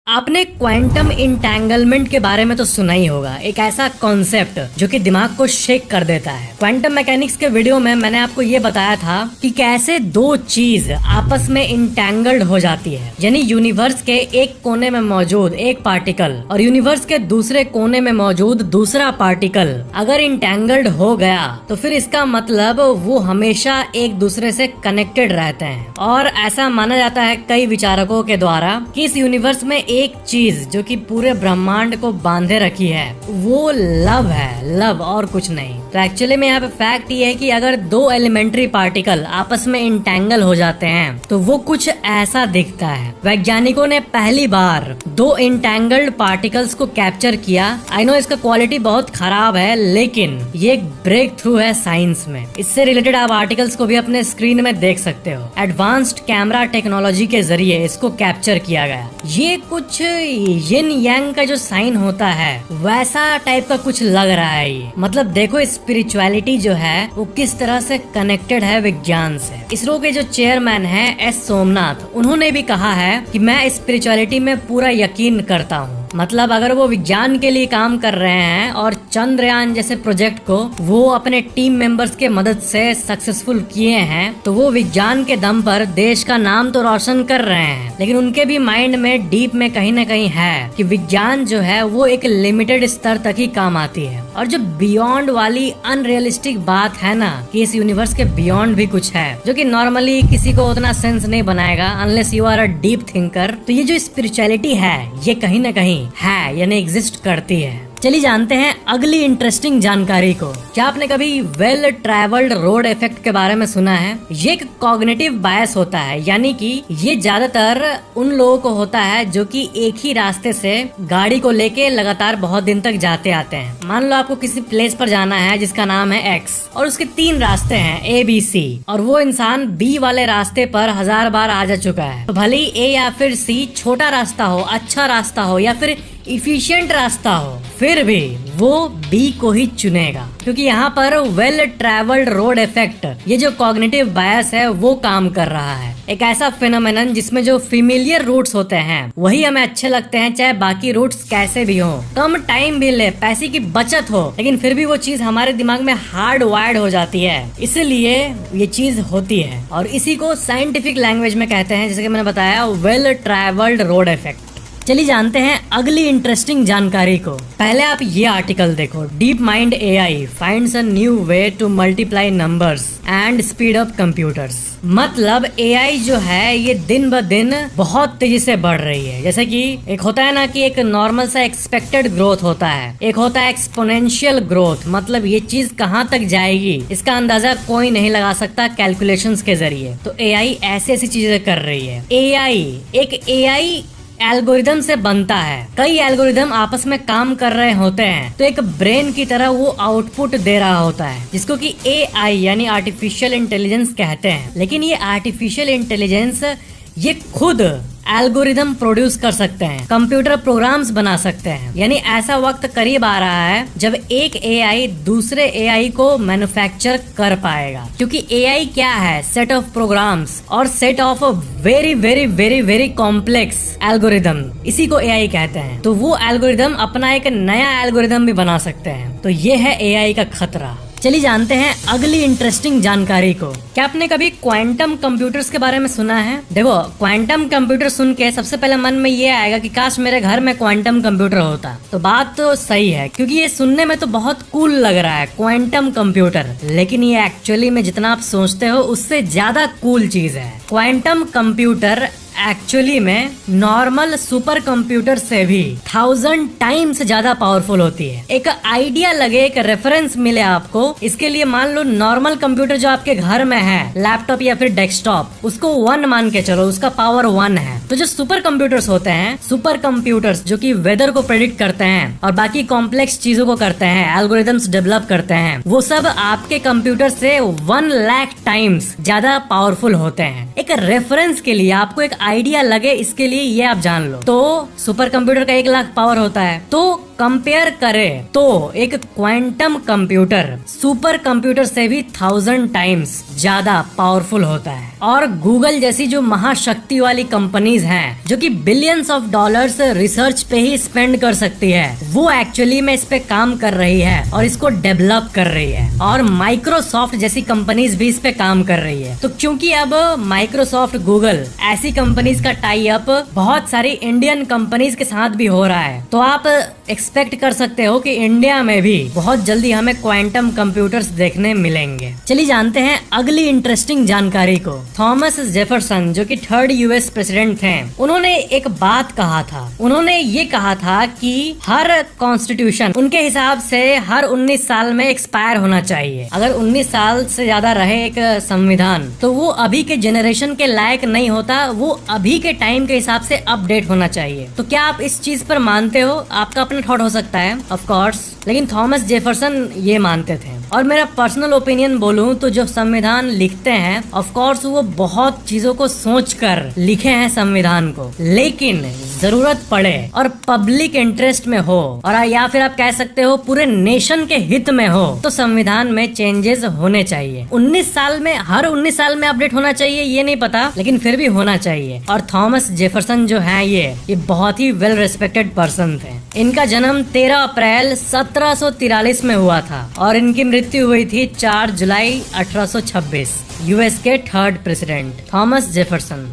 आपने quantum entanglement के बारे में तो सुना ही होगा। एक ऐसा कॉन्सेप्ट जो कि दिमाग को शेक कर देता है। क्वांटम मैकेनिक्स के वीडियो में मैंने आपको ये बताया था कि कैसे दो चीज आपस में इंटेंगल्ड हो जाती है, यानी यूनिवर्स के एक कोने में मौजूद एक पार्टिकल और यूनिवर्स के दूसरे कोने में मौजूद दूसरा पार्टिकल अगर इंटेंगल्ड हो गया तो फिर इसका मतलब वो हमेशा एक दूसरे से कनेक्टेड रहते हैं। और ऐसा माना जाता है कई विचारकों के द्वारा कि इस यूनिवर्स में एक चीज जो कि पूरे ब्रह्मांड को बांधे रखी है वो लव है, लव और कुछ नहीं। तो एक्चुअली में यहाँ पे फैक्ट ये है कि अगर दो एलिमेंट्री पार्टिकल आपस में इंटेंगल हो जाते हैं तो वो कुछ ऐसा दिखता है। वैज्ञानिकों ने पहली बार दो इंटेंगल्ड पार्टिकल्स को कैप्चर किया। आई नो इसका क्वालिटी बहुत खराब है, लेकिन ये एक ब्रेक थ्रू है साइंस में। इससे रिलेटेड आप आर्टिकल्स को भी अपने स्क्रीन में देख सकते हो। एडवांस्ड कैमरा टेक्नोलॉजी के जरिए इसको कैप्चर किया गया। ये कुछ यिन यांग का जो साइन होता है वैसा टाइप का कुछ लग रहा है ये। मतलब देखो स्पिरिचुअलिटी जो है वो किस तरह से कनेक्टेड है विज्ञान से। इसरो के जो चेयरमैन है एस सोमनाथ, उन्होंने भी कहा है कि मैं स्पिरिचुअलिटी में पूरा यकीन करता हूँ। मतलब अगर वो विज्ञान के लिए काम कर रहे हैं और चंद्रयान जैसे प्रोजेक्ट को वो अपने टीम मेंबर्स के मदद से सक्सेसफुल किए हैं तो वो विज्ञान के दम पर देश का नाम तो रोशन कर रहे हैं, लेकिन उनके भी माइंड में डीप में कहीं न कहीं है कि विज्ञान जो है वो एक लिमिटेड स्तर तक ही काम आती है। और जो बियॉन्ड वाली अनरियलिस्टिक बात है ना कि इस यूनिवर्स के बियॉन्ड भी कुछ है जो कि नॉर्मली किसी को उतना सेंस नहीं बनाएगा unless you are a deep thinker. तो ये जो स्पिरिचुअलिटी है ये कहीं न कहीं है यानी एग्जिस्ट करती है। चलिए जानते हैं अगली इंटरेस्टिंग जानकारी को। क्या आपने कभी वेल ट्रैवल्ड रोड इफेक्ट के बारे में सुना है? ये एक कॉग्निटिव बायस होता है, यानी कि ये ज्यादातर उन लोगों को होता है जो कि एक ही रास्ते से गाड़ी को लेके लगातार बहुत दिन तक जाते आते हैं। मान लो आपको किसी प्लेस पर जाना है जिसका नाम है एक्स और उसके 3 रास्ते हैं ए बी सी, और वो इंसान बी वाले रास्ते पर 1000 बार आ जा चुका है। तो भले ही ए या फिर सी छोटा रास्ता हो, अच्छा रास्ता हो या फिर इफिशिएंट रास्ता हो, फिर भी वो बी को ही चुनेगा, क्योंकि यहाँ पर वेल ट्रैवल्ड रोड इफेक्ट ये जो कॉग्निटिव बायस है वो काम कर रहा है। एक ऐसा फिनोमेनन जिसमें जो फेमिलियर रूट्स होते हैं वही हमें अच्छे लगते हैं, चाहे बाकी रूट्स कैसे भी हो, कम टाइम भी ले, पैसे की बचत हो, लेकिन फिर भी वो चीज हमारे दिमाग में हार्ड वायर्ड हो जाती है। इसलिए ये चीज होती है और इसी को साइंटिफिक लैंग्वेज में कहते हैं, जैसे कि मैंने बताया, वेल ट्रैवल्ड रोड इफेक्ट। चलिए जानते हैं अगली इंटरेस्टिंग जानकारी को। पहले आप ये आर्टिकल देखो। Deep mind AI finds a new way to multiply numbers and speed up computers. मतलब एआई जो है ये दिन ब दिन बहुत तेजी से बढ़ रही है। जैसे कि एक होता है ना कि एक नॉर्मल सा एक्सपेक्टेड ग्रोथ होता है, एक होता है एक्सपोनेंशियल ग्रोथ। मतलब ये चीज कहाँ तक जाएगी इसका अंदाजा कोई नहीं लगा सकता कैलकुलेशंस के जरिए। तो एआई ऐसी ऐसी चीजें कर रही है। एआई एल्गोरिदम से बनता है। कई एल्गोरिदम आपस में काम कर रहे होते हैं तो एक ब्रेन की तरह वो आउटपुट दे रहा होता है, जिसको कि एआई यानी आर्टिफिशियल इंटेलिजेंस कहते हैं। लेकिन ये आर्टिफिशियल इंटेलिजेंस ये खुद एल्गोरिदम प्रोड्यूस कर सकते हैं, कंप्यूटर प्रोग्राम्स बना सकते हैं। यानी ऐसा वक्त करीब आ रहा है जब एक एआई दूसरे एआई को मैन्युफैक्चर कर पाएगा, क्योंकि एआई क्या है? सेट ऑफ प्रोग्राम्स और set of very very very very complex algorithm, इसी को एआई कहते हैं। तो वो एल्गोरिदम अपना एक नया एल्गोरिदम भी बना सकते हैं। तो ये है एआई का खतरा। चलिए जानते हैं अगली इंटरेस्टिंग जानकारी को। क्या आपने कभी क्वांटम कंप्यूटर्स के बारे में सुना है? देखो, क्वांटम कंप्यूटर सुन के सबसे पहले मन में ये आएगा कि काश मेरे घर में क्वांटम कंप्यूटर होता। तो बात तो सही है, क्योंकि ये सुनने में तो बहुत कूल लग रहा है क्वांटम कंप्यूटर, लेकिन ये एक्चुअली में जितना आप सोचते हो उससे ज्यादा कूल चीज है। क्वांटम कंप्यूटर एक्चुअली में नॉर्मल सुपर कंप्यूटर से भी 1000 टाइम्स ज्यादा पावरफुल होती है। एक आइडिया लगे, एक रेफरेंस मिले आपको, इसके लिए मान लो नॉर्मल कंप्यूटर जो आपके घर में है, लैपटॉप या फिर डेस्कटॉप, उसको 1 मान के चलो, उसका पावर 1 है। तो जो सुपर कंप्यूटर्स होते हैं, सुपर कंप्यूटर्स जो कि वेदर को प्रेडिक्ट करते हैं और बाकी कॉम्प्लेक्स चीजों को करते हैं, एल्गोरिथम्स डेवलप करते हैं, वो सब आपके कंप्यूटर से 1 लाख टाइम्स ज्यादा पावरफुल होते हैं। एक रेफरेंस के लिए आपको एक आइडिया लगे इसके लिए ये आप जान लो। तो सुपर कंप्यूटर का 1 लाख पावर होता है, तो कंपेयर करें तो एक क्वांटम कंप्यूटर सुपर कंप्यूटर से भी 1000 टाइम्स ज्यादा पावरफुल होता है। और गूगल जैसी जो महाशक्ति वाली कंपनीज हैं, जो कि बिलियंस ऑफ डॉलर्स रिसर्च पे ही स्पेंड कर सकती है, वो एक्चुअली में इस पे काम कर रही है और इसको डेवलप कर रही है। और माइक्रोसॉफ्ट जैसी कंपनीज भी इस पे काम कर रही है। तो क्योंकि अब माइक्रोसॉफ्ट, गूगल ऐसी कंपनीज का टाई अप बहुत सारी इंडियन कंपनीज के साथ भी हो रहा है, तो आप एक्सपेक्ट कर सकते हो कि इंडिया में भी बहुत जल्दी हमें क्वांटम कंप्यूटर्स देखने मिलेंगे। चलिए जानते हैं अगली इंटरेस्टिंग जानकारी को। थॉमस जेफरसन, जो कि 3rd यूएस प्रेसिडेंट थे, उन्होंने एक बात कहा था। उन्होंने ये कहा था कि हर कॉन्स्टिट्यूशन उनके हिसाब से हर 19 साल में एक्सपायर होना चाहिए। अगर 19 साल से ज्यादा रहे एक संविधान, तो वो अभी के जनरेशन के लायक नहीं होता, वो अभी के टाइम के हिसाब से अपडेट होना चाहिए। तो क्या आप इस चीज पर मानते हो? आपका अपना थॉट हो सकता है ऑफ कोर्स, लेकिन थॉमस जेफरसन ये मानते थे। और मेरा पर्सनल ओपिनियन बोलूं तो जो संविधान लिखते हैं, ऑफ कोर्स वो बहुत चीजों को सोचकर लिखे हैं संविधान को, लेकिन जरूरत पड़े और पब्लिक इंटरेस्ट में हो, और या फिर आप कह सकते हो पूरे नेशन के हित में हो, तो संविधान में चेंजेस होने चाहिए। 19 साल में, हर 19 साल में अपडेट होना चाहिए ये नहीं पता, लेकिन फिर भी होना चाहिए। और थॉमस जेफरसन जो है ये बहुत ही वेल रिस्पेक्टेड पर्सन थे। इनका जन्म 13 अप्रैल 1743 में हुआ था और इनकी मृत्यु हुई थी 4 जुलाई 1826। यूएस के 3rd प्रेसिडेंट थॉमस जेफरसन।